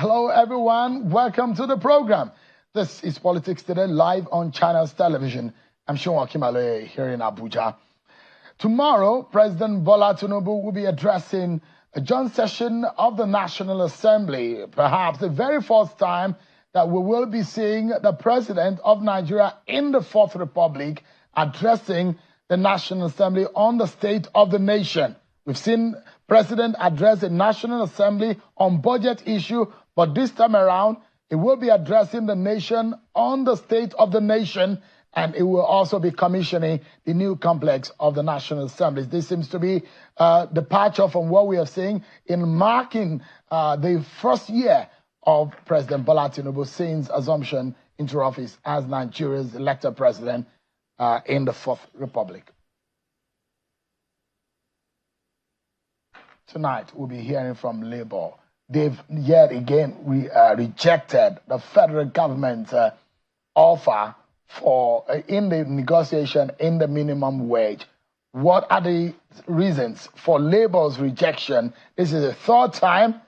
Hello, everyone. Welcome to the program. This is Politics Today, live on China's television. I'm Sean Kimale here in Abuja. Tomorrow, President Bola Tinubu will be addressing a joint session of the National Assembly, perhaps the very first time that we will be seeing the President of Nigeria in the Fourth Republic addressing the National Assembly on the state of the nation. We've seen President address the National Assembly on budget issue, but this time around, it will be addressing the nation on the state of the nation, and it will also be commissioning the new complex of the National Assembly. This seems to be a departure from what we are seeing in marking the first year of President Bola Tinubu since assumption into office as Nigeria's elected president in the Fourth Republic. Tonight, we'll be hearing from Labour. They've yet again rejected the federal government's offer for in the negotiation in the minimum wage. What are the reasons for Labour's rejection? This is the third time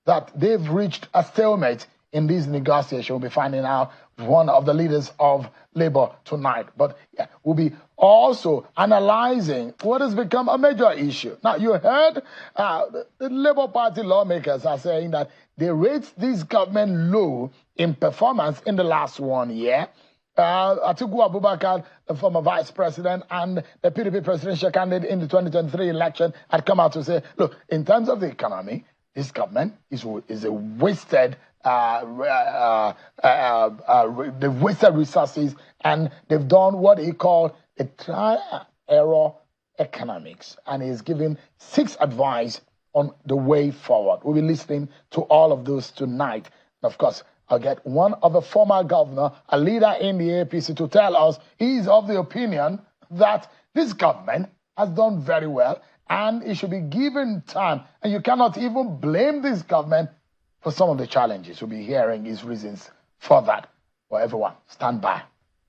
that they've reached a stalemate in these negotiations. We'll be finding out one of the leaders of Labour tonight. But yeah, we'll be also analyzing what has become a major issue. Now, you heard the Labour Party lawmakers are saying that they rate this government low in performance in the last 1 year. Atiku Abubakar, the former vice president and the PDP presidential candidate in the 2023 election, had come out to say, look, in terms of the economy, this government is a wasted, they've wasted resources, and they've done what he called a trial-error economics, and he's giving 6 advice on the way forward. We'll be listening to all of those tonight. And of course, I'll get one of the former governor, a leader in the APC, to tell us he's of the opinion that this government has done very well and it should be given time. And you cannot even blame this government for some of the challenges. We'll be hearing his reasons for that. For everyone, stand by.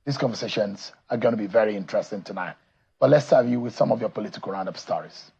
These conversations are going to be very interesting tonight. But let's serve you with some of your political roundup stories.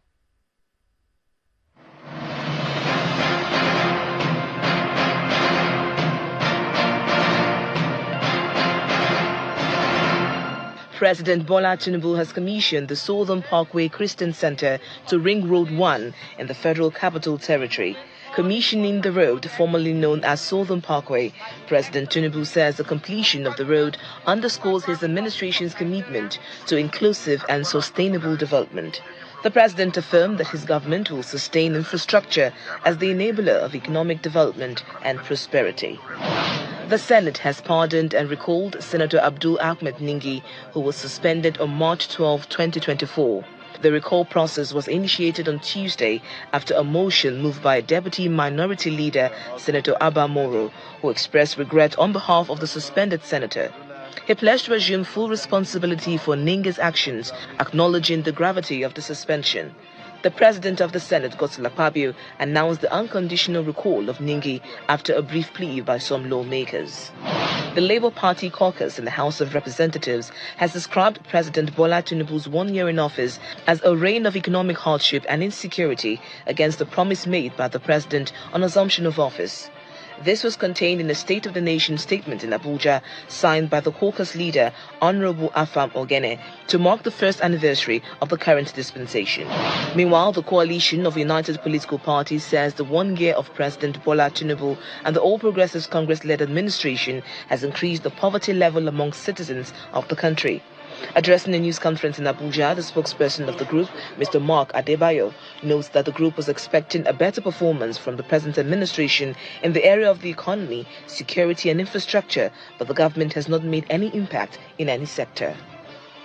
President Bola Tinubu has commissioned the Southern Parkway Christian Center to Ring Road 1 in the Federal Capital Territory. Commissioning the road, formerly known as Southern Parkway, President Tinubu says the completion of the road underscores his administration's commitment to inclusive and sustainable development. The president affirmed that his government will sustain infrastructure as the enabler of economic development and prosperity. The Senate has pardoned and recalled Senator Abdul Ahmed Ningi, who was suspended on March 12, 2024. The recall process was initiated on Tuesday after a motion moved by Deputy Minority Leader Senator Abba Moro, who expressed regret on behalf of the suspended senator. He pledged to assume full responsibility for Ningi's actions, acknowledging the gravity of the suspension. The President of the Senate, Godswill Akpabio, announced the unconditional recall of Ningi after a brief plea by some lawmakers. The Labour Party caucus in the House of Representatives has described President Bola Tinubu's 1 year in office as a reign of economic hardship and insecurity against the promise made by the President on assumption of office. This was contained in a State of the Nation statement in Abuja, signed by the caucus leader, Honorable Afam Ogene, to mark the first anniversary of the current dispensation. Meanwhile, the coalition of united political parties says the 1 year of President Bola Tinubu and the All Progressives Congress-led administration has increased the poverty level among citizens of the country. Addressing a news conference in Abuja, the spokesperson of the group, Mr. Mark Adebayo, notes that the group was expecting a better performance from the present administration in the area of the economy, security and infrastructure, but the government has not made any impact in any sector.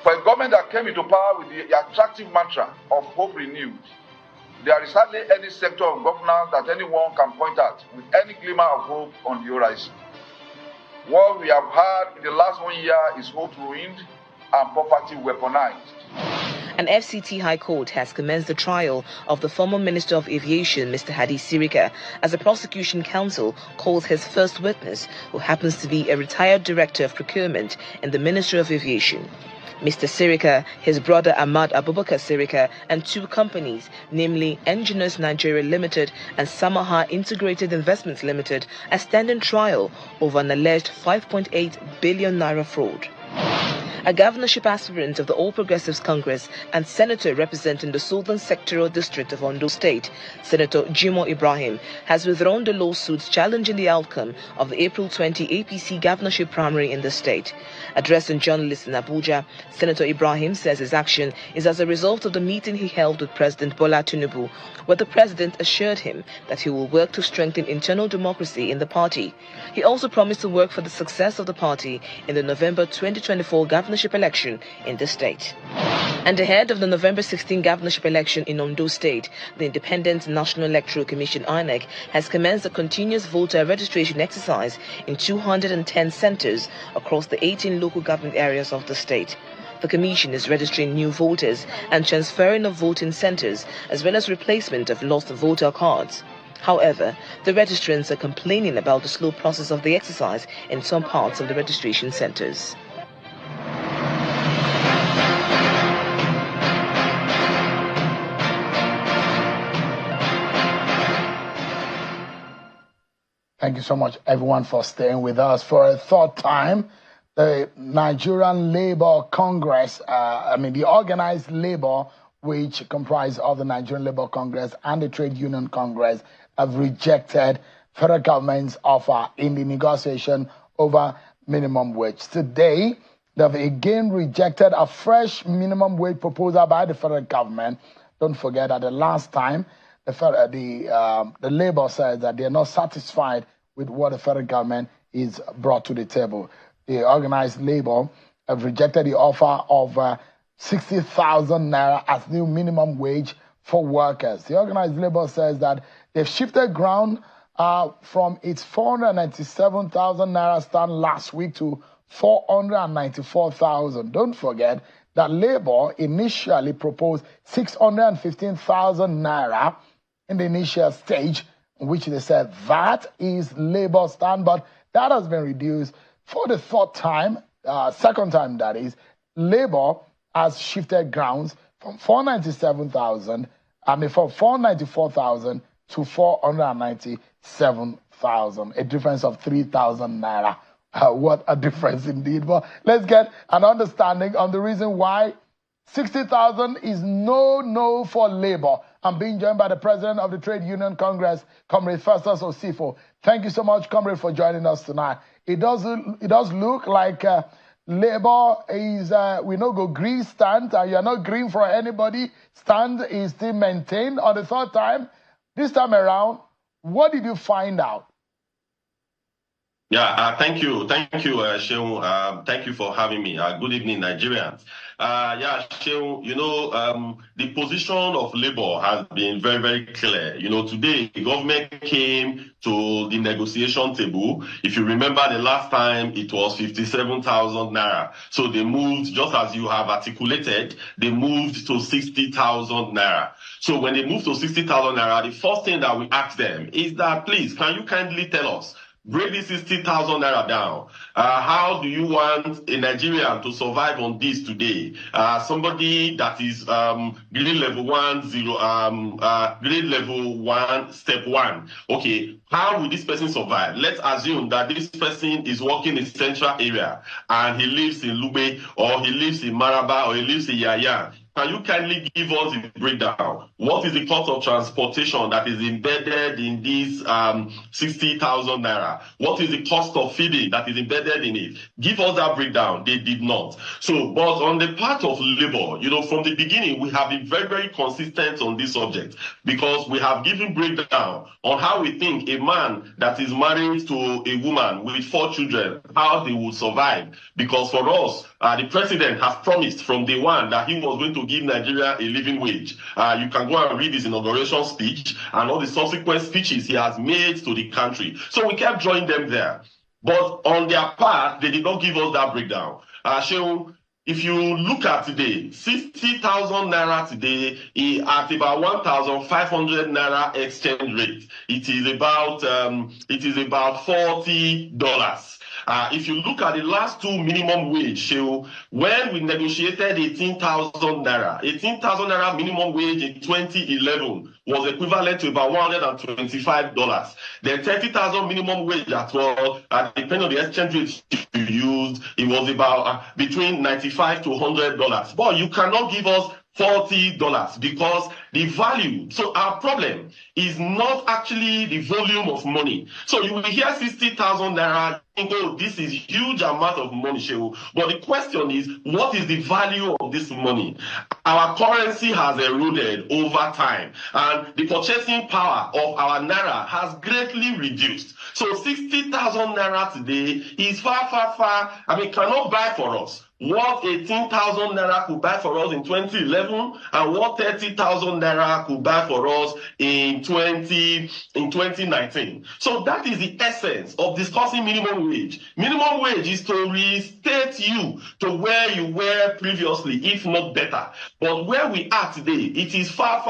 For a government that came into power with the attractive mantra of hope renewed, there is hardly any sector of governance that anyone can point at with any glimmer of hope on the horizon. What we have had in the last 1 year is hope ruined and poverty weaponized. An FCT High Court has commenced the trial of the former Minister of Aviation, Mr. Hadi Sirika, as the prosecution counsel calls his first witness, who happens to be a retired director of procurement in the Ministry of Aviation. Mr. Sirika, his brother Ahmad Abubakar Sirika, and 2 companies, namely Engineers Nigeria Limited and Samaha Integrated Investments Limited, are standing trial over an alleged 5.8 billion naira fraud. A governorship aspirant of the All Progressives Congress and senator representing the Southern Sectoral District of Ondo State, Senator Jimo Ibrahim, has withdrawn the lawsuits challenging the outcome of the April 20 APC governorship primary in the state. Addressing journalists in Abuja, Senator Ibrahim says his action is as a result of the meeting he held with President Bola Tinubu, where the president assured him that he will work to strengthen internal democracy in the party. He also promised to work for the success of the party in the November 2024 governorship election in the state. And ahead of the November 16 governorship election in Ondo State, the Independent National Electoral Commission (INEC) has commenced a continuous voter registration exercise in 210 centers across the 18 local government areas of the state. The Commission is registering new voters and transferring of voting centers, as well as replacement of lost voter cards. However, the registrants are complaining about the slow process of the exercise in some parts of the registration centers. Thank you so much, everyone, for staying with us for a third time. The Nigerian Labour Congress, the organized labor, which comprise of the Nigerian Labour Congress and the Trade Union Congress, have rejected federal government's offer in the negotiation over minimum wage. Today, they've again rejected a fresh minimum wage proposal by the federal government. Don't forget that the last time, the Labour said that they are not satisfied with what the federal government is brought to the table. The organized labor have rejected the offer of 60,000 naira as new minimum wage for workers. The organized labor says that they've shifted ground from its 497,000 naira stand last week to 494,000. Don't forget that Labour initially proposed 615,000 naira in the initial stage, in which they said that is Labour stand, but that has been reduced for the third time, second time that is. Labour has shifted grounds from 494,000 to 497,000, a difference of 3,000 naira. What a difference indeed. But let's get an understanding on the reason why 60,000 is no for Labour. I'm being joined by the president of the Trade Union Congress, Comrade Festus Osifo. Thank you so much, Comrade, for joining us tonight. It does look like Labour is, we no go green stand, and you're not green for anybody. Stand is still maintained on the third time. This time around, what did you find out? Yeah, thank you, Sheung. Thank you for having me. Good evening, Nigerians. Sheung, the position of Labour has been very, very clear. Today, the government came to the negotiation table. If you remember the last time, it was 57,000 naira. So they moved, just as you have articulated, they moved to 60,000 naira. So when they moved to 60,000 naira, the first thing that we asked them is that, please, can you kindly tell us, break this 60,000 naira down. How do you want a Nigerian to survive on this today? Somebody that is grade level 1, step 1. Okay, how will this person survive? Let's assume that this person is working in central area and he lives in Lube, or he lives in Maraba, or he lives in Yaya. Can you kindly give us the breakdown? What is the cost of transportation that is embedded in this 60,000 naira? What is the cost of feeding that is embedded in it? Give us that breakdown. They did not. So, but on the part of Labour, from the beginning, we have been very, very consistent on this subject, because we have given breakdown on how we think a man that is married to a woman with 4 children, how they will survive. Because for us, the president has promised from day one that he was going to give Nigeria a living wage. You can go and read his inauguration speech and all the subsequent speeches he has made to the country. So we kept drawing them there. But on their part, they did not give us that breakdown. if you look at today, 60,000 naira today is at about 1,500 naira exchange rate. It is about $40. If you look at the last two minimum wage, when we negotiated 18,000 naira minimum wage in 2011 was equivalent to about $125. Then 30,000 minimum wage as well, depending on the exchange rate you used, it was about between $95 to $100. But you cannot give us $40 because the value. So our problem is not actually the volume of money. So you will hear 60,000 naira. Oh, this is huge amount of money, Shehu. But the question is, what is the value of this money? Our currency has eroded over time, and the purchasing power of our naira has greatly reduced. So 60,000 naira today is far, cannot buy for us what 18,000 naira could buy for us in 2011 and what 30,000 naira could buy for us in 2019. So that is the essence of discussing minimum wage. Minimum wage is to restate you to where you were previously, if not better. But where we are today, it is far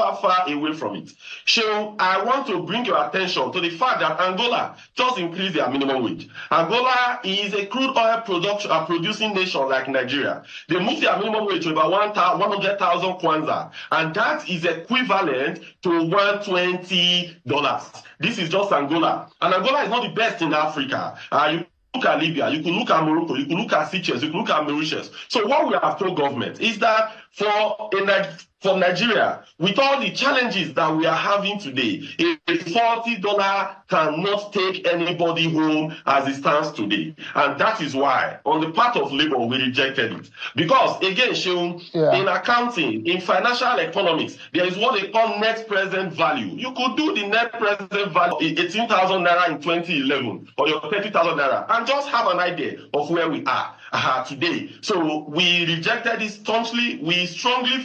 away from it. So I want to bring your attention to the fact that Angola just increased their minimum wage. Angola is a crude oil producing nation like Nigeria. They moved their minimum wage to about 100,000 kwanza, and that is equivalent to $120. This is just Angola. And Angola is not the best in Africa. You look at Libya, you could look at Morocco, you could look at Seychelles, you could look at Mauritius. So what we have told government is that for Nigeria, with all the challenges that we are having today, a $40 cannot take anybody home as it stands today. And that is why, on the part of Labour, we rejected it. Because, again, Sheung, in accounting, in financial economics, there is what they call net present value. You could do the net present value, 18,000 naira in 2011, or your 30,000 naira, and just have an idea of where we are today. So we rejected it staunchly. We strongly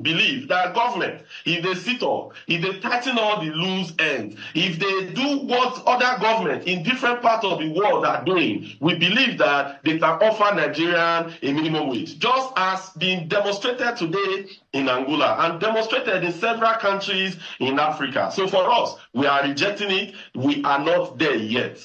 believe that government, if they sit up, if they tighten all the loose ends, if they do what other governments in different parts of the world are doing, we believe that they can offer Nigerians a minimum wage, just as being demonstrated today in Angola and demonstrated in several countries in Africa. So for us, we are rejecting it. We are not there yet.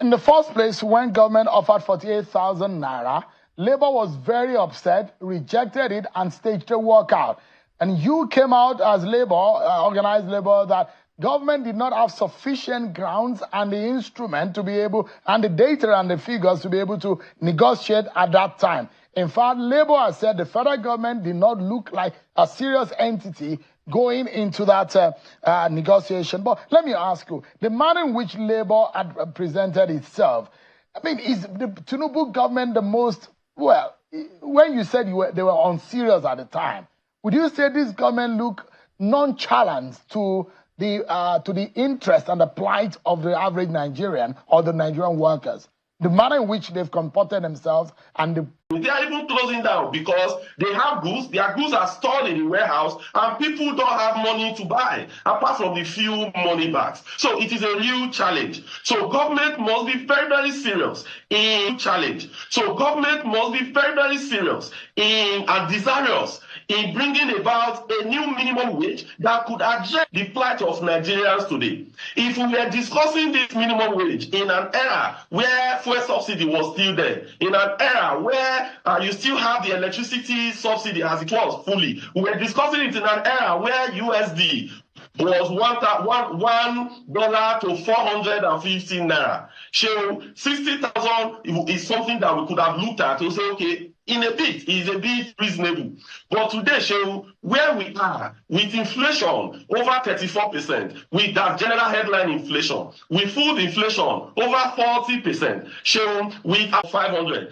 In the first place, when government offered 48,000 naira, Labour was very upset, rejected it, and staged a walkout. And you came out as Labour, organized Labour, that government did not have sufficient grounds and the instrument to be able, and the data and the figures to be able to negotiate at that time. In fact, Labour has said the federal government did not look like a serious entity going into that negotiation. But let me ask you, the manner in which Labour had presented itself, I mean, is the Tinubu government the most, well, when you said they were unserious at the time, would you say this government look nonchalant to the interest and the plight of the average Nigerian or the Nigerian workers? The manner in which they've comported themselves and they are even closing down because they have goods, their goods are stored in the warehouse, and people don't have money to buy, apart from the few money bags. So it is a real challenge. So government must be very serious in challenge. So government must be very serious and desirous in bringing about a new minimum wage that could address the plight of Nigerians today. If we were discussing this minimum wage in an era where fuel subsidy was still there, in an era where you still have the electricity subsidy as it was fully, we were discussing it in an era where USD was $1 to 450 naira. So 60,000 is something that we could have looked at to say, okay, in a bit, is a bit reasonable. But today, Shehu, where we are with inflation over 34%, with that general headline inflation, with food inflation over 40%, Shehu, with 500.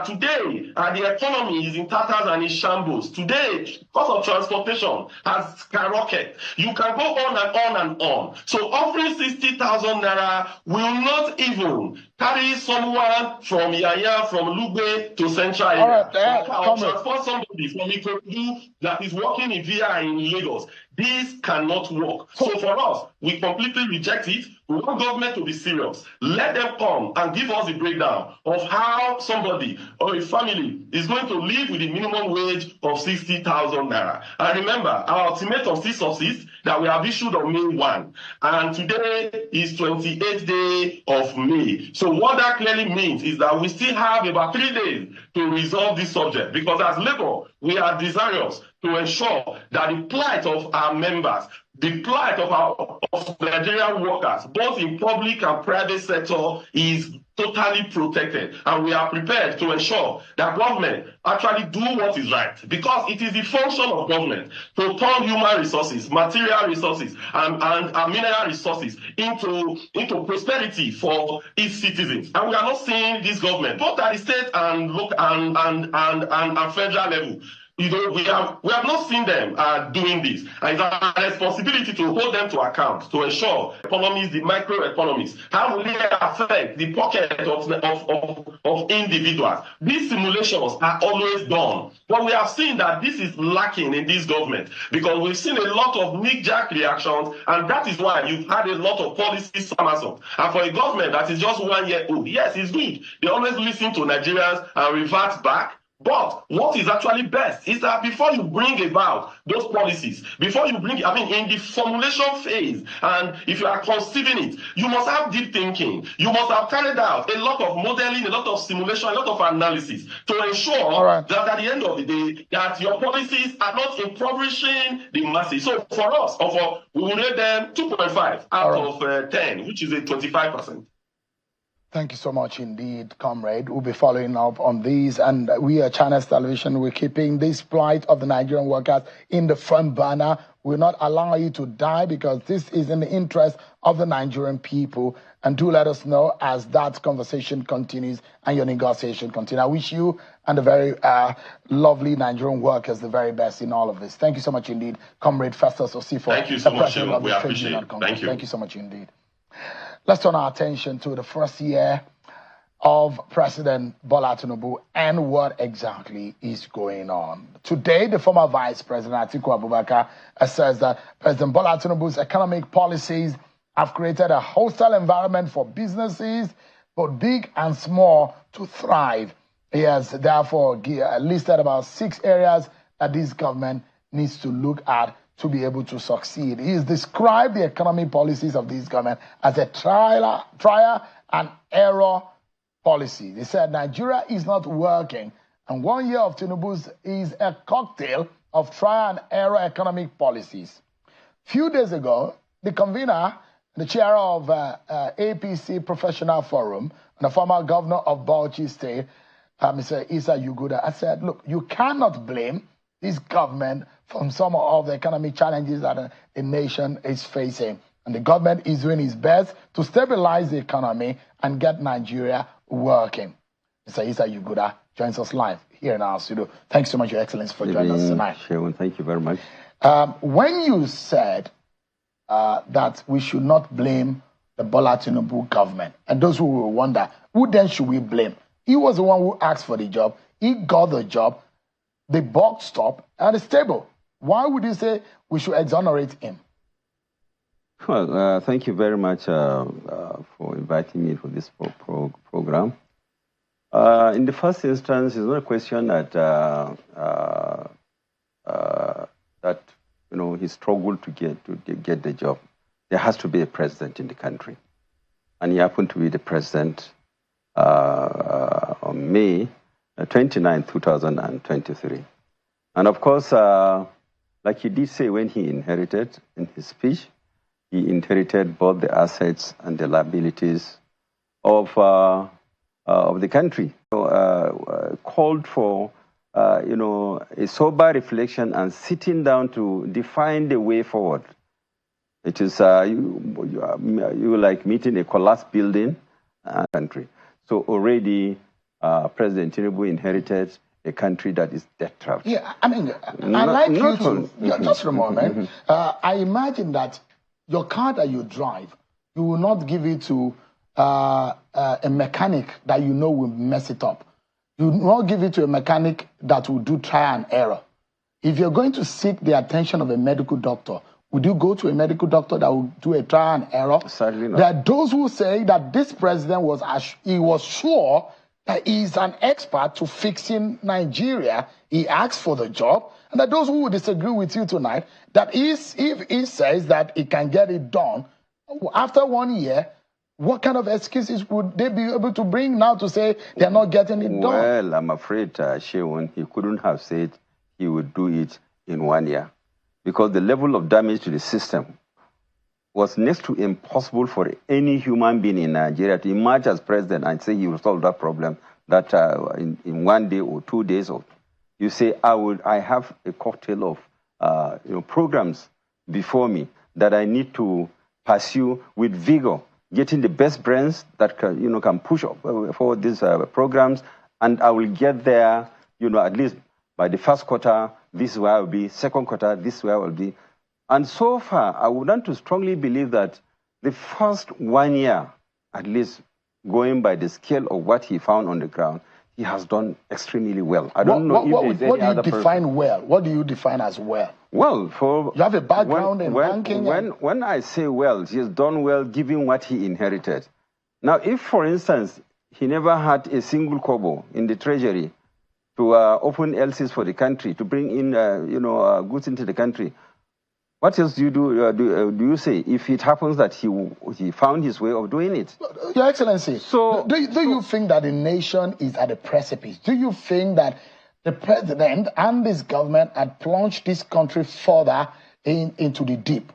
Today, the economy is in tatters and in shambles. Today, cost of transportation has skyrocketed. You can go on and on and on. So offering 60,000 naira will not even carry someone from Yaya, from Lugbe to Central area. I'll transport somebody from Ikorodu that is working in VI in Lagos. This cannot work. So for us, we completely reject it. We want government to be serious. Let them come and give us the breakdown of how somebody or a family is going to live with a minimum wage of 60,000 naira. And remember, our ultimatum still subsists that we have issued on May 1. And today is 28th day of May. So what that clearly means is that we still have about 3 days to resolve this subject, because as Labour, we are desirous to ensure that the plight of our members, the plight of Nigerian workers, both in public and private sector, is totally protected. And we are prepared to ensure that government actually do what is right, because it is the function of government to turn human resources, material resources, and mineral resources into prosperity for its citizens. And we are not seeing this government, both at the state and local and federal level. We have not seen them doing this. And it's our responsibility to hold them to account, to ensure economies, the microeconomies, how will it affect the pocket of individuals. These simulations are always done. But we have seen that this is lacking in this government, because we've seen a lot of knee-jerk reactions, and that is why you've had a lot of policy somersault. And for a government that is just 1 year old, yes, it's good. They always listen to Nigerians and revert back. But what is actually best is that before you bring about those policies, before you bring, in the formulation phase, and if you are conceiving it, you must have deep thinking. You must have carried out a lot of modeling, a lot of simulation, a lot of analysis to ensure that at the end of the day, that your policies are not impoverishing the masses. So for us, we will rate them 2.5 out of 10, which is a 25%. Thank you so much indeed, comrade. We'll be following up on these. And we at Channels Television, we're keeping this plight of the Nigerian workers in the front burner. We'll not allow you to die, because this is in the interest of the Nigerian people. And do let us know as that conversation continues and your negotiation continues. I wish you and the very lovely Nigerian workers the very best in all of this. Thank you so much indeed, Comrade Festus Osifo. Thank you so much. We appreciate it. Thank you. Thank you so much indeed. Let's turn our attention to the first year of President Bola Tinubu and what exactly is going on. Today, the former Vice President Atiku Abubakar says that President Bola Tinubu's economic policies have created a hostile environment for businesses, both big and small, to thrive. He has therefore listed about 6 areas that this government needs to look at to be able to succeed. He has described the economic policies of this government as a trial and error policy. They said Nigeria is not working, and 1 year of Tinubu's is a cocktail of trial and error economic policies. Few days ago, the convener, the chair of APC Professional Forum, and the former governor of Bauchi State, Mr. Issa Yuguda, I said, look, you cannot blame this government from some of the economic challenges that the nation is facing. And the government is doing its best to stabilize the economy and get Nigeria working. Mr. Issa Yuguda joins us live here in our studio. Thanks so much, Your Excellency, for joining us tonight. Sharon, thank you very much. When you said that we should not blame the Bola Tinubu government, and those who will wonder, who then should we blame? He was the one who asked for the job. He got the job. The buck stopped at the table. Why would you say we should exonerate him? Well, thank you very much for inviting me for this program. In the first instance, it's not a question that he struggled to get the job. There has to be a president in the country, and he happened to be the president on May 29, 2023. And of course, like he did say when he inherited in his speech, he inherited both the assets and the liabilities of the country. So, called for a sober reflection and sitting down to define the way forward. It is you like meeting a collapsed building country. So already President Tinubu inherited a country that is debt-trapped. Yeah, I mean, I like you to, just for a moment, I imagine that your car that you drive, you will not give it to a mechanic that you know will mess it up. You will not give it to a mechanic that will do trial and error. If you're going to seek the attention of a medical doctor, Would you go to a medical doctor that will do a trial and error? Certainly not. There are those who say that this president was sure that he's an expert to fixing Nigeria. He asked for the job. And there are those who will disagree with you tonight that if he says that he can get it done, after 1 year, what kind of excuses would they be able to bring now to say they're not getting it done? Well, I'm afraid, Shewon, he couldn't have said he would do it in 1 year, because the level of damage to the system was next to impossible for any human being in Nigeria to emerge as president and say he will solve that problem that in 1 day or 2 days. Or you say, I have a cocktail of programs before me that I need to pursue with vigor, getting the best brains that can push for these programs, and I will get there, at least by the first quarter. This is where I will be. Second quarter, this is where I will be. And so far, I would want to strongly believe that the first 1 year, at least going by the scale of what he found on the ground, he has done extremely well. I don't know if there's any other person. What do you define well? What do you define as well? Well, you have a background in banking. When I say well, he has done well given what he inherited. Now, if, for instance, he never had a single kobo in the treasury to open LCs for the country, to bring in goods into the country, what else do you do you say if it happens that he found his way of doing it? Your Excellency, so do you think that the nation is at a precipice? Do you think that the president and this government had plunged this country further into the deep?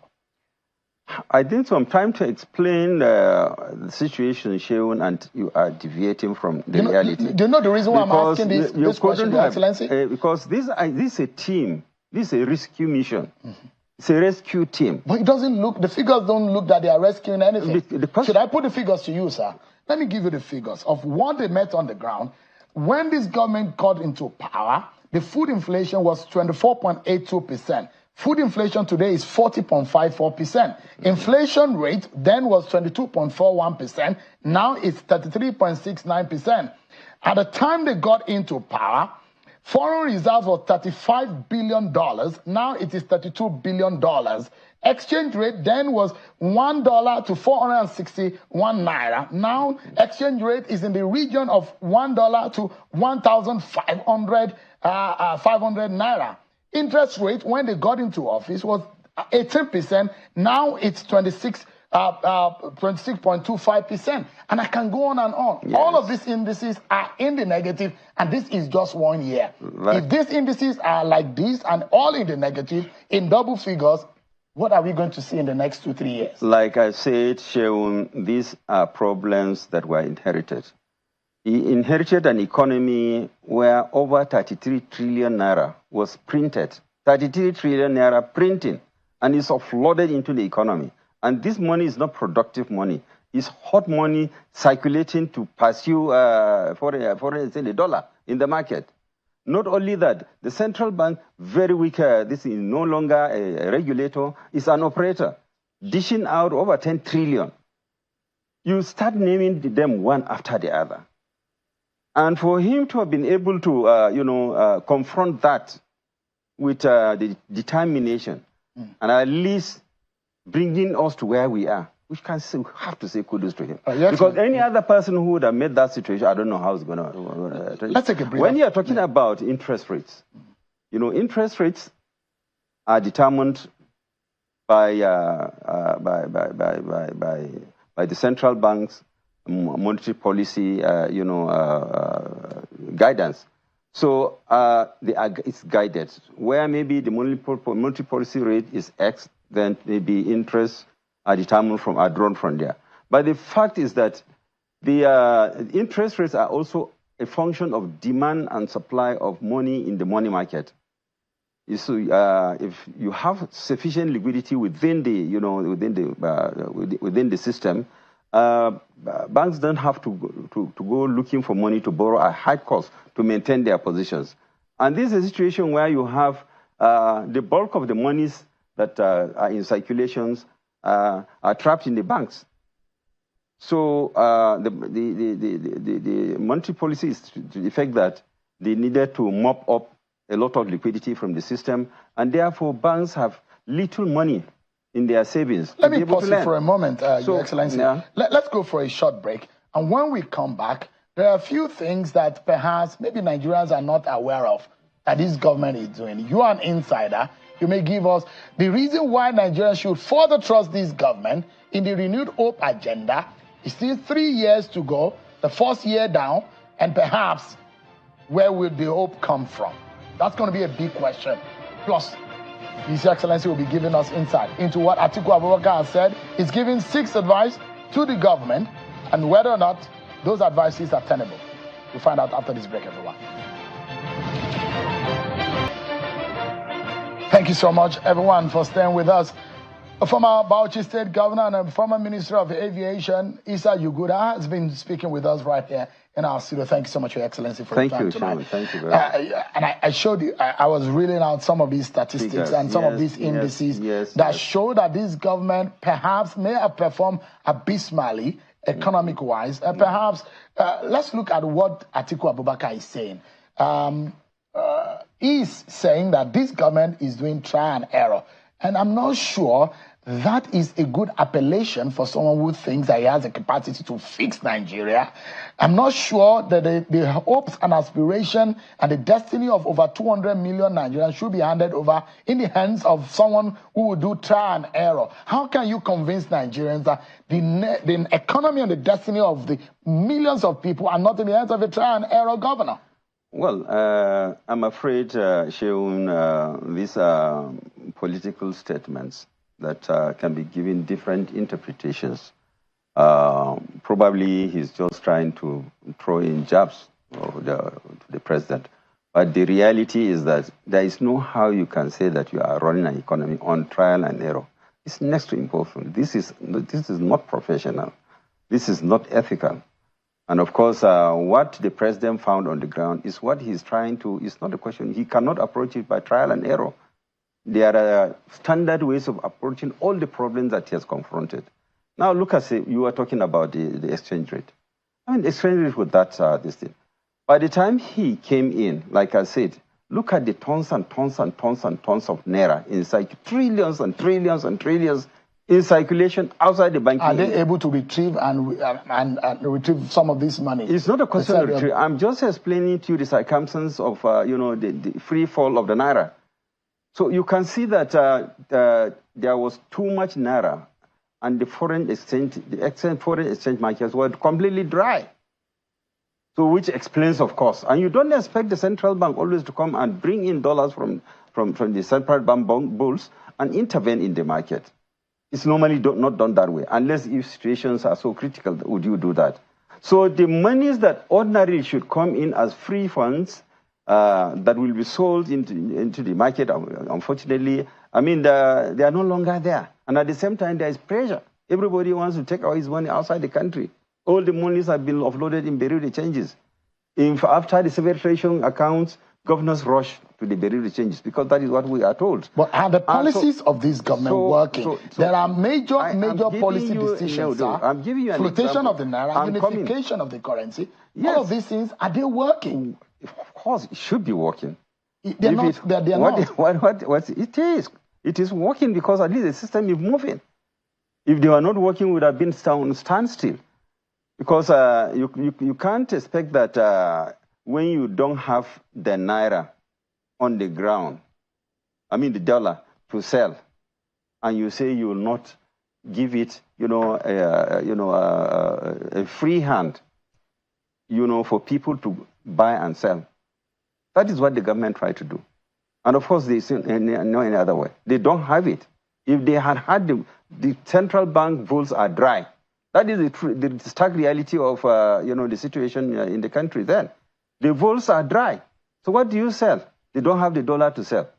I think so. I'm trying to explain the situation, Sheun, and you are deviating from the reality. Do you know the reason why I'm asking this question, Your Excellency? Because this is a team. This is a rescue mission. Mm-hmm. It's a rescue team. But it doesn't look, the figures don't look that they are rescuing anything. Should I put the figures to you, sir? Let me give you the figures of what they met on the ground. When this government got into power, the food inflation was 24.82%. Food inflation today is 40.54%. Inflation rate then was 22.41%. Now it's 33.69%. At the time they got into power, foreign reserves were $35 billion. Now it is $32 billion. Exchange rate then was $1 to 461 naira. Now exchange rate is in the region of $1 to 1,500 naira. Interest rate when they got into office was 18%. Now it's 26.25%. And I can go on and on. Yes. All of these indices are in the negative, and this is just 1 year. Right. If these indices are like this and all in the negative, in double figures, what are we going to see in the next 2-3 years? Like I said, Sheun, these are problems that were inherited. He inherited an economy where over 33 trillion naira was printed. 33 trillion naira printing, and it's offloaded into the economy. And this money is not productive money. It's hot money circulating to pursue the dollar in the market. Not only that, the central bank, very weak, this is no longer a regulator, is an operator, dishing out over 10 trillion. You start naming them one after the other. And for him to have been able to, confront that with the determination and at least bringing us to where we are, we have to say kudos to him. Yes, because any other person who would have made that situation, I don't know how it's going to... Let's take a break. When you're talking about interest rates, interest rates are determined by the central bank's monetary policy, guidance. So it's guided. Where maybe the monetary policy rate is X, then maybe interests are determined are drawn from there. But the fact is that the interest rates are also a function of demand and supply of money in the money market. So if you have sufficient liquidity within the system, banks don't have to go looking for money to borrow at high cost to maintain their positions. And this is a situation where you have the bulk of the monies that are in circulations are trapped in the banks. So the monetary policy is to the effect that they needed to mop up a lot of liquidity from the system, and therefore banks have little money in their savings. Let me pause you for a moment, Your Excellency. Yeah. Let's go for a short break. And when we come back, there are a few things that perhaps maybe Nigerians are not aware of that this government is doing. You are an insider. You may give us the reason why Nigerians should further trust this government in the renewed hope agenda. It's still 3 years to go, the first year down, and perhaps where will the hope come from? That's going to be a big question. Plus, His Excellency will be giving us insight into what Atiku Abubakar has said. He's giving 6 advice to the government and whether or not those advices are tenable. We'll find out after this break, everyone. Thank you so much, everyone, for staying with us. Former Bauchi State Governor and former Minister of Aviation, Issa Yuguda, has been speaking with us right here in our studio. Thank you so much, Your Excellency, for your time tonight. Thank you very much. And I showed you, I was reading out some of these statistics and some of these indices that show that this government perhaps may have performed abysmally, economic-wise. Perhaps, let's look at what Atiku Abubakar is saying. He's saying that this government is doing trial and error. And I'm not sure that is a good appellation for someone who thinks that he has the capacity to fix Nigeria. I'm not sure that the hopes and aspiration and the destiny of over 200 million Nigerians should be handed over in the hands of someone who will do trial and error. How can you convince Nigerians that the economy and the destiny of the millions of people are not in the hands of a trial and error governor? Well, I'm afraid, Sheun, these are political statements that can be given different interpretations. Probably he's just trying to throw in jabs to the president. But the reality is that there is no how you can say that you are running an economy on trial and error. It's next to impossible. This is not professional. This is not ethical. And of course, what the president found on the ground is what he's trying to, it's not a question. He cannot approach it by trial and error. There are standard ways of approaching all the problems that he has confronted. Now look at, you were talking about the exchange rate. I mean, the exchange rate with that, this thing. By the time he came in, like I said, look at the tons and tons and tons and tons of naira inside, trillions and trillions and trillions in circulation outside the banking. Are they able to retrieve and retrieve some of this money? It's not a question of retrieve. I'm just explaining to you the circumstance of the free fall of the naira. So you can see that there was too much naira, and the foreign exchange markets were completely dry. So which explains, of course, and you don't expect the central bank always to come and bring in dollars from the central bank bulls and intervene in the market. It's normally not done that way, unless if situations are so critical, would you do that? So the monies that ordinarily should come in as free funds that will be sold into the market, unfortunately, I mean, they are no longer there. And at the same time, there is pressure. Everybody wants to take all his money outside the country. All the monies have been offloaded in Beirut changes. After the separation accounts, governors rush to the Beirut changes because that is what we are told. But are the policies of this government working? There are major policy decisions. I'm giving you an flotation of the naira, unification of the currency. Yes. All of these things, are they working? Of course, it should be working. They're not. It is working because at least the system is moving. If they were not working, we would have been standstill. Because you can't expect that when you don't have the naira on the ground, I mean the dollar, to sell, and you say you will not give it, a free hand, for people to buy and sell. That is what the government tried to do. And of course, they say no any other way. They don't have it. If they had the central bank bulls are dry. That is the stark reality of, the situation in the country then. The bulls are dry. So what do you sell? They don't have the dollar to sell.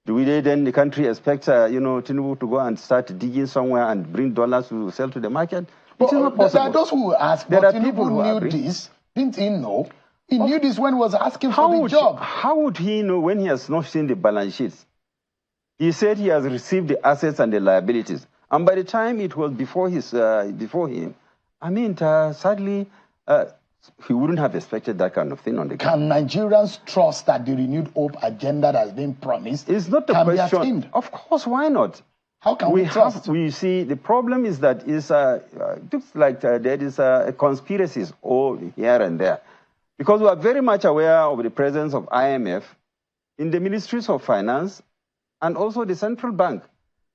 Do we then, the country, expect, Tinubu to go and start digging somewhere and bring dollars to sell to the market? It is not possible. There are those who ask, but Tinubu knew this. Didn't he know? He knew this when he was asking for the job. How would he know when he has not seen the balance sheets? He said he has received the assets and the liabilities. And by the time it was before him, I mean, sadly, he wouldn't have expected that kind of thing on the ground. Can Nigerians trust that the renewed hope agenda that has been promised it's not a can question. be attained? Of course, why not? How can we trust? We see the problem is that it looks like there is conspiracies all here and there, because we are very much aware of the presence of IMF in the ministries of finance and also the central bank,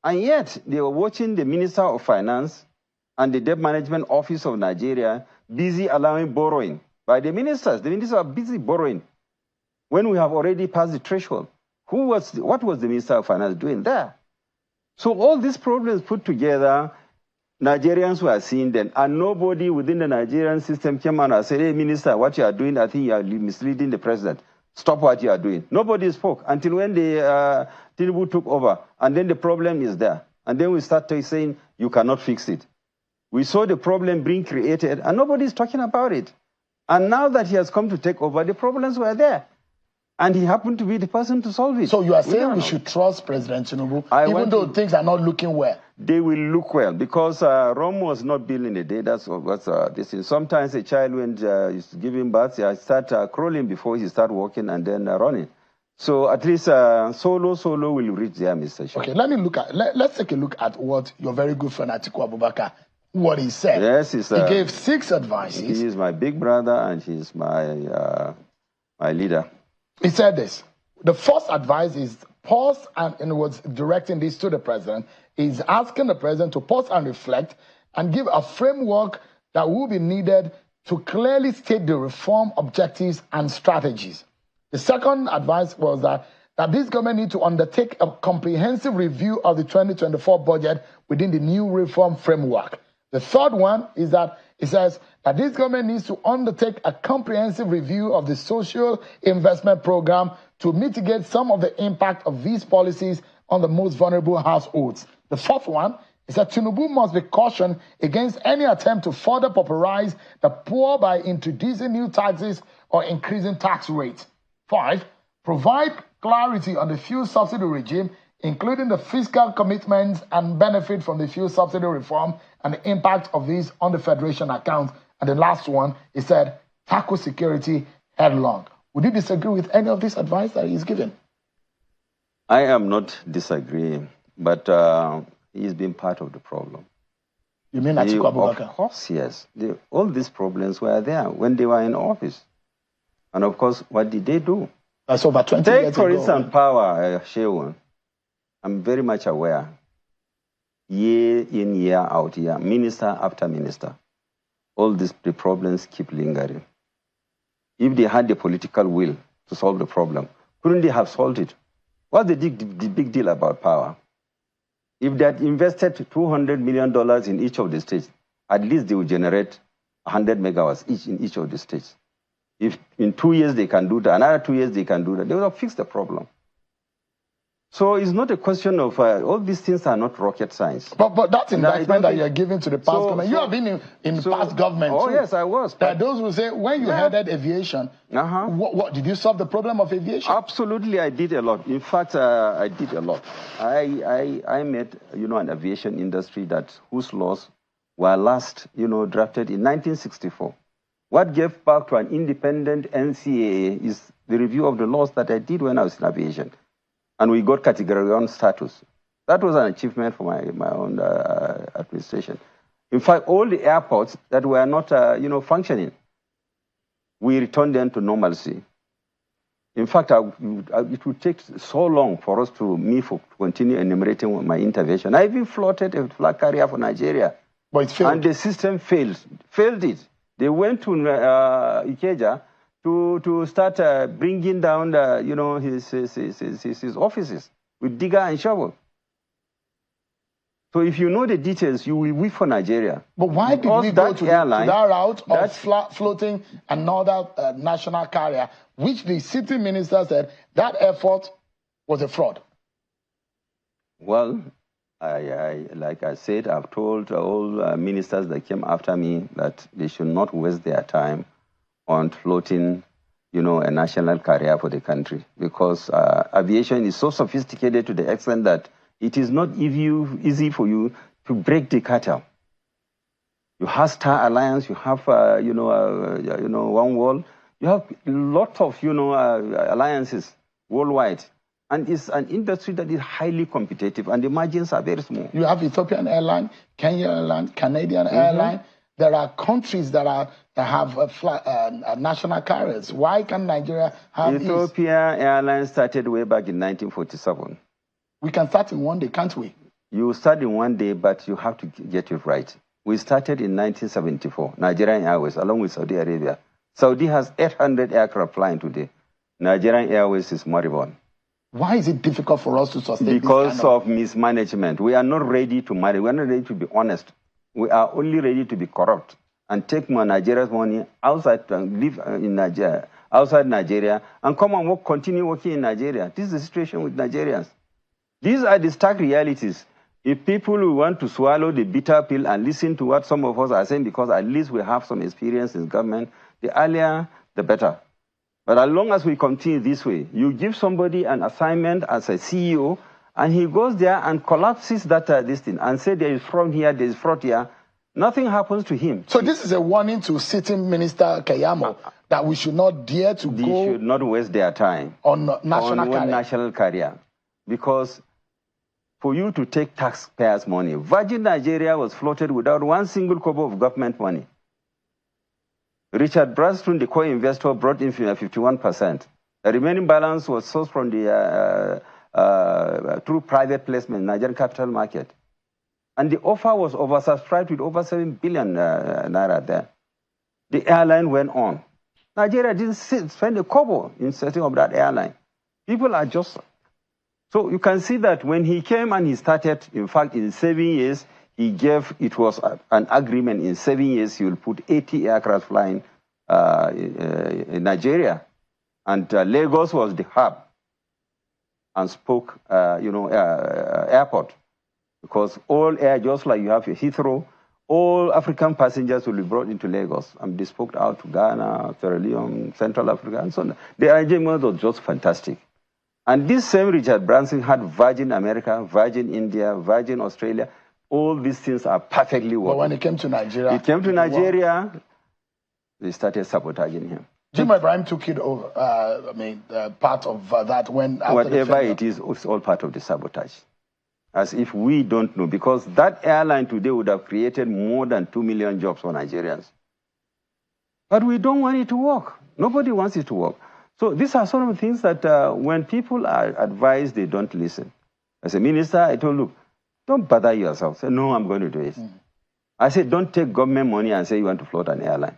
and yet they were watching the Minister of Finance and the Debt Management Office of Nigeria busy allowing borrowing by the ministers. The ministers are busy borrowing when we have already passed the threshold. What was the Minister of Finance doing there? So all these problems put together, Nigerians were seeing them, and nobody within the Nigerian system came out and said, hey, Minister, what you are doing, I think you are misleading the president. Stop what you are doing. Nobody spoke until when the Tinubu took over, and then the problem is there. And then we started saying, you cannot fix it. We saw the problem being created, and nobody is talking about it. And now that he has come to take over, the problems were there. And he happened to be the person to solve it. So you are saying we should trust President Tinubu, even though things are not looking well? They will look well, because Rome was not built in a day. That's what this is. Sometimes a child, when he's giving birth, he start crawling before he start walking and then running. So at least solo will reach there, Mr. Shaw. Okay, let's take a look at what your very good friend Atiku Abubakar, what he said. Yes, he gave 6 advices. He is my big brother and he is my leader. He said this. The first advice is pause, and in words directing this to the president, is asking the president to pause and reflect and give a framework that will be needed to clearly state the reform objectives and strategies. The second advice was that this government needs to undertake a comprehensive review of the 2024 budget within the new reform framework. The third one is that it says that this government needs to undertake a comprehensive review of the social investment program to mitigate some of the impact of these policies on the most vulnerable households. The fourth one is that Tinubu must be cautioned against any attempt to further pauperize the poor by introducing new taxes or increasing tax rates. 5, provide clarity on the fuel subsidy regime, including the fiscal commitments and benefit from the fuel subsidy reform and the impact of these on the federation account. And the last one, he said, tackle security headlong. Would you disagree with any of this advice that he's given? I am not disagreeing, but he's been part of the problem. You mean Atiku Abubakar? Of course, yes. All these problems were there when they were in office. And of course, what did they do? That's over 20 years ago. Take, for instance, power, Shewon. I'm very much aware. Year in, year out, year, minister after minister. All the problems keep lingering. If they had the political will to solve the problem, couldn't they have solved it? What's the big deal about power? If they had invested $200 million in each of the states, at least they would generate 100 megawatts each in each of the states. If in 2 years they can do that, another 2 years they can do that, they will have fixed the problem. So it's not a question of, all these things are not rocket science. But that's indictment that you're giving to the past government. You have been in past government too. Yes, I was. That those who say, when you headed aviation, what did you solve the problem of aviation? Absolutely, I did a lot. In fact, I did a lot. I met, an aviation industry whose laws were last, drafted in 1964. What gave back to an independent NCAA is the review of the laws that I did when I was in aviation. And we got category 1 status. That was an achievement for my own administration. In fact, all the airports that were not, functioning, we returned them to normalcy. In fact, it would take so long for us to continue enumerating my intervention. I even floated a flag carrier for Nigeria. But it failed. And the system failed it. They went to Ikeja to start bringing down his offices with digger and shovel. So if you know the details, you will weep for Nigeria. But why did we go to that route of floating another national carrier, which the city minister said that effort was a fraud? Well, like I said, I've told all ministers that came after me that they should not waste their time on floating, a national carrier for the country, because aviation is so sophisticated to the extent that it is not easy for you to break the cartel. You have Star Alliance, you have, One World, you have a lot of, alliances worldwide. And it's an industry that is highly competitive, and the margins are very small. You have Ethiopian Airline, Kenya Airline, Canadian Airline. There are countries that have national carriers. Why can't Nigeria have Ethiopia Airlines started way back in 1947. We can start in one day, can't we? You start in one day, but you have to get it right. We started in 1974, Nigerian Airways, along with Saudi Arabia. Saudi has 800 aircraft flying today. Nigerian Airways is moribund. Why is it difficult for us to sustain because this kind of mismanagement. We are not ready to manage. We are not ready to be honest. We are only ready to be corrupt and take Nigeria's money outside and live in Nigeria, outside Nigeria, and come and work, continue working in Nigeria. This is the situation with Nigerians. These are the stark realities. If people who want to swallow the bitter pill and listen to what some of us are saying, because at least we have some experience in government, the earlier, the better. But as long as we continue this way, you give somebody an assignment as a CEO, and he goes there and collapses that this thing, and say there is fraud here, there is fraud here, nothing happens to him. So this is a warning to sitting Minister Kayamo that we should not dare to They should not waste their time on national carrier. Because for you to take taxpayers' money, Virgin Nigeria was floated without one single kobo of government money. Richard Branson, the co-investor, brought in 51%. The remaining balance was sourced from the through private placement, Nigerian capital market. And the offer was oversubscribed with over 7 billion naira there. The airline went on. Nigeria didn't spend a kobo in setting up that airline. People are just... So you can see that when he came and he started, in fact, in 7 years, he gave, it was an agreement in 7 years, he will put 80 aircraft flying in Nigeria. And Lagos was the hub and spoke, airport. Because all air, just like you have a Heathrow, all African passengers will be brought into Lagos and be spoke out to Ghana, Sierra Leone, Central Africa, and so on. The arrangement was just fantastic. And this same Richard Branson had Virgin America, Virgin India, Virgin Australia. All these things are perfectly working. But when it came to Nigeria... It came to Nigeria, they started sabotaging him. Jim Ibrahim took it over, part of that when... Whatever it is, it's all part of the sabotage. As if we don't know, because that airline today would have created more than 2 million jobs for Nigerians. But we don't want it to work. Nobody wants it to work. So these are sort of things that when people are advised, they don't listen. As a minister, I told you, don't bother yourself. Say, no, I'm going to do it. I said, don't take government money and say you want to float an airline.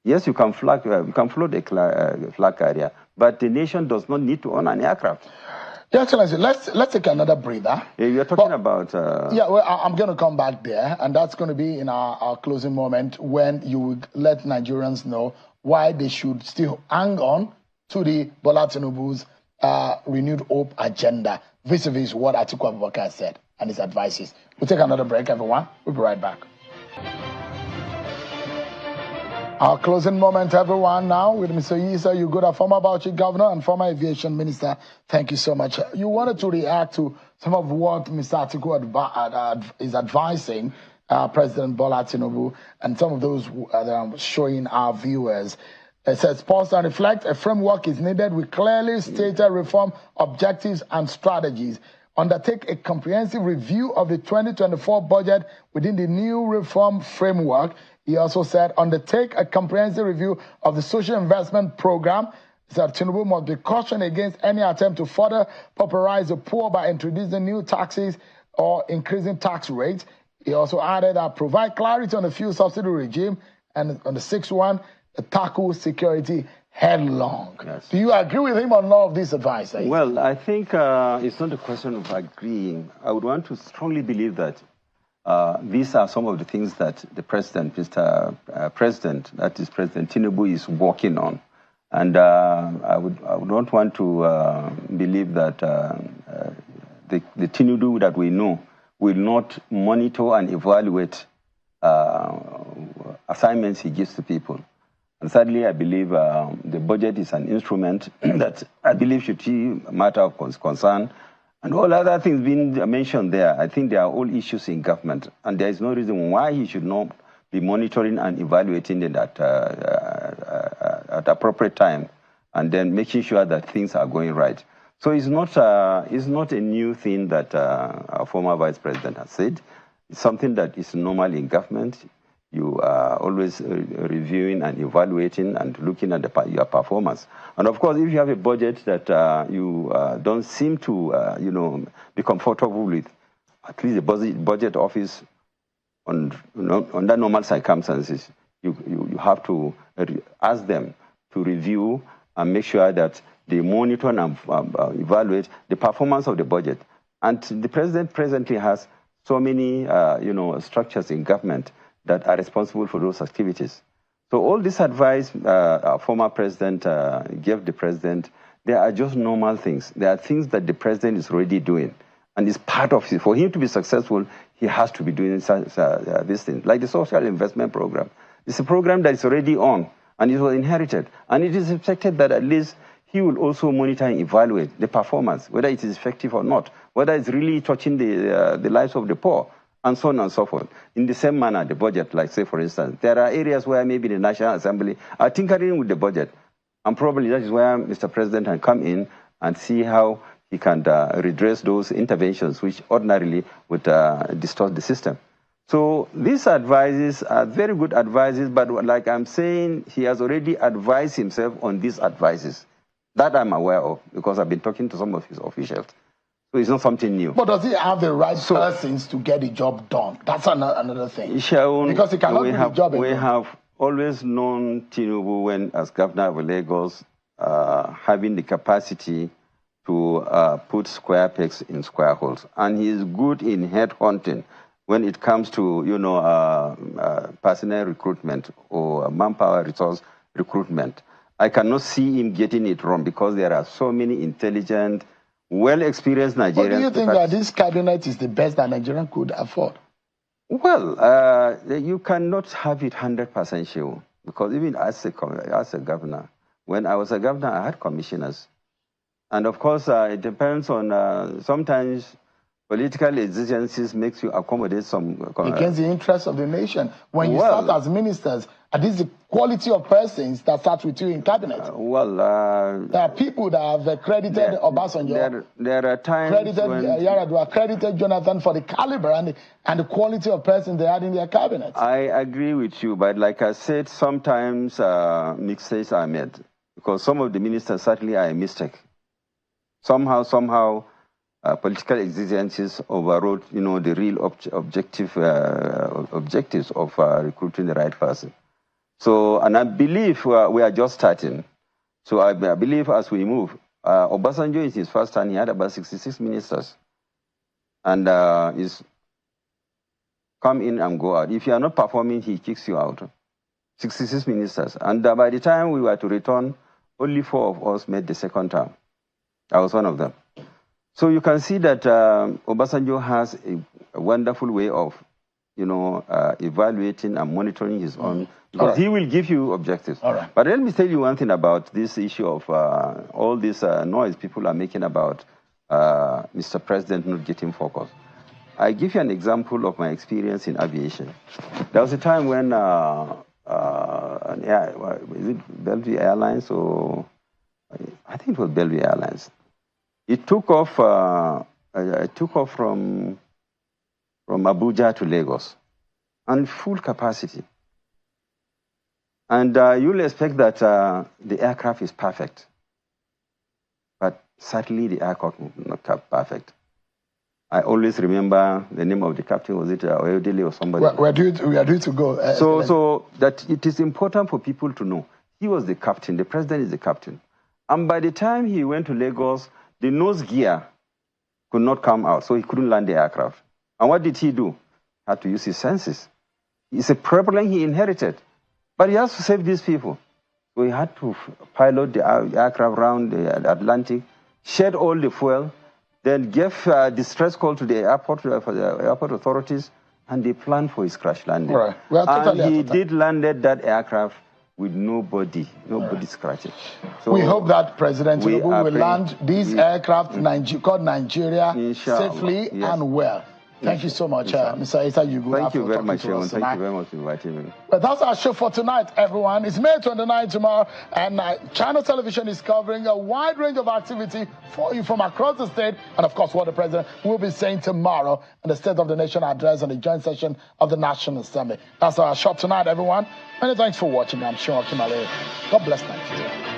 Yes, you can float a flag carrier, but the nation does not need to own an aircraft. Your Excellency, let's take another breather. Yeah, you're talking about... Yeah, well, I'm going to come back there, and that's going to be in our closing moment when you will let Nigerians know why they should still hang on to the Bola Tinubu's renewed hope agenda, vis-a-vis what Atiku Abubakar said and his advices. We'll take another break, everyone. We'll be right back. Our closing moment, everyone, now with Mr. Yuguda, former Bauchi governor and former aviation minister. Thank you so much. You wanted to react to some of what Mr. Atiku is advising President Bola Tinubu and some of those that I'm showing our viewers. It says, pause and reflect. A framework is needed with clearly stated reform objectives and strategies. Undertake a comprehensive review of the 2024 budget within the new reform framework. He also said, undertake a comprehensive review of the social investment program. He said, Tinubu must be cautioned against any attempt to further pauperize the poor by introducing new taxes or increasing tax rates. He also added, provide clarity on the fuel subsidy regime. And on the sixth one, tackle security headlong. Yes. Do you agree with him on all of this advice? Well, I think it's not a question of agreeing. I would want to strongly believe that these are some of the things that the president, Mr. President, that is President Tinubu, is working on. And I would not want to believe that the Tinubu that we know will not monitor and evaluate assignments he gives to people. And sadly, I believe the budget is an instrument that I believe should be a matter of concern. And all other things being mentioned there, I think they are all issues in government. And there is no reason why he should not be monitoring and evaluating it at appropriate time and then making sure that things are going right. So it's not a new thing that our former vice president has said. It's something that is normal in government. You are always reviewing and evaluating and looking at your performance. And of course, if you have a budget that you don't seem to, be comfortable with, at least the budget office, under normal circumstances, you have to ask them to review and make sure that they monitor and evaluate the performance of the budget. And the president presently has so many, structures in government that are responsible for those activities. So all this advice our former president gave the president, they are just normal things. They are things that the president is already doing. And it's part of it. For him to be successful, he has to be doing these things. Like the social investment program. It's a program that is already on, and it was inherited. And it is expected that at least he will also monitor and evaluate the performance, whether it is effective or not, whether it's really touching the lives of the poor, and so on and so forth. In the same manner, the budget, like say, for instance, there are areas where maybe the National Assembly are tinkering with the budget. And probably that is where Mr. President can come in and see how he can redress those interventions which ordinarily would distort the system. So these advices are very good advices, but like I'm saying, he has already advised himself on these advices. That I'm aware of, because I've been talking to some of his officials. So it's not something new. But does he have the right persons to get the job done? That's another thing. Because he cannot do the job alone. We have always known Tinubu, when as governor of Lagos, having the capacity to put square pegs in square holes. And he is good in head hunting when it comes to, personnel recruitment or manpower resource recruitment. I cannot see him getting it wrong, because there are so many intelligent, well-experienced Nigerians. But do you think that this cabinet is the best that Nigeria could afford? Well, you cannot have it 100% sure, because even as a governor, when I was a governor, I had commissioners. And of course, it depends on, sometimes political exigencies makes you accommodate some... against the interests of the nation. When you start as ministers, at least the quality of persons that start with you in cabinet. There are people that have accredited Obasanjo. There are times credited Yaradua, accredited Jonathan for the caliber and the quality of persons they had in their cabinet. I agree with you, but like I said, sometimes mistakes are made, because some of the ministers certainly are a mistake. Somehow, political exigencies overrode, the real objectives of recruiting the right person. So, and I believe we are just starting. So I believe as we move, Obasanjo in his first time, he had about 66 ministers. And he's come in and go out. If you are not performing, he kicks you out. 66 ministers. And by the time we were to return, only 4 of us made the second term. I was one of them. So you can see that Obasanjo has a wonderful way of, evaluating and monitoring his own, because he will give you objectives. But let me tell you one thing about this issue of all this noise people are making about Mr. President not getting focused. I give you an example of my experience in aviation. There was a time when, is it Bellevue Airlines or, I think it was Bellevue Airlines. It took off from Abuja to Lagos, and full capacity. And you'll expect that the aircraft is perfect, but sadly the aircraft was not perfect. I always remember the name of the captain. Was it Oyodele or somebody? We are due to go. So that it is important for people to know. He was the captain. The president is the captain. And by the time he went to Lagos, the nose gear could not come out, so he couldn't land the aircraft. And what did he do? He had to use his senses. It's a problem he inherited. But he has to save these people. So he had to pilot the aircraft around the Atlantic, shed all the fuel, then gave a distress call to the airport, for the airport authorities, and they planned for his crash landing. Right. And he did landed that aircraft with nobody scratching. So we hope that President Tinubu will land these aircraft called Nigeria safely and well. Thank you so much, Mr. Issa Yuguda. Thank you very much, Sharon. Thank you very much for inviting me. But that's our show for tonight, everyone. It's May 29 tomorrow, and Channel Television is covering a wide range of activity for you from across the state, and of course, what the president will be saying tomorrow in the State of the Nation address and the joint session of the National Assembly. That's our show tonight, everyone. Many thanks for watching. I'm sure Kimale. God bless Nigeria.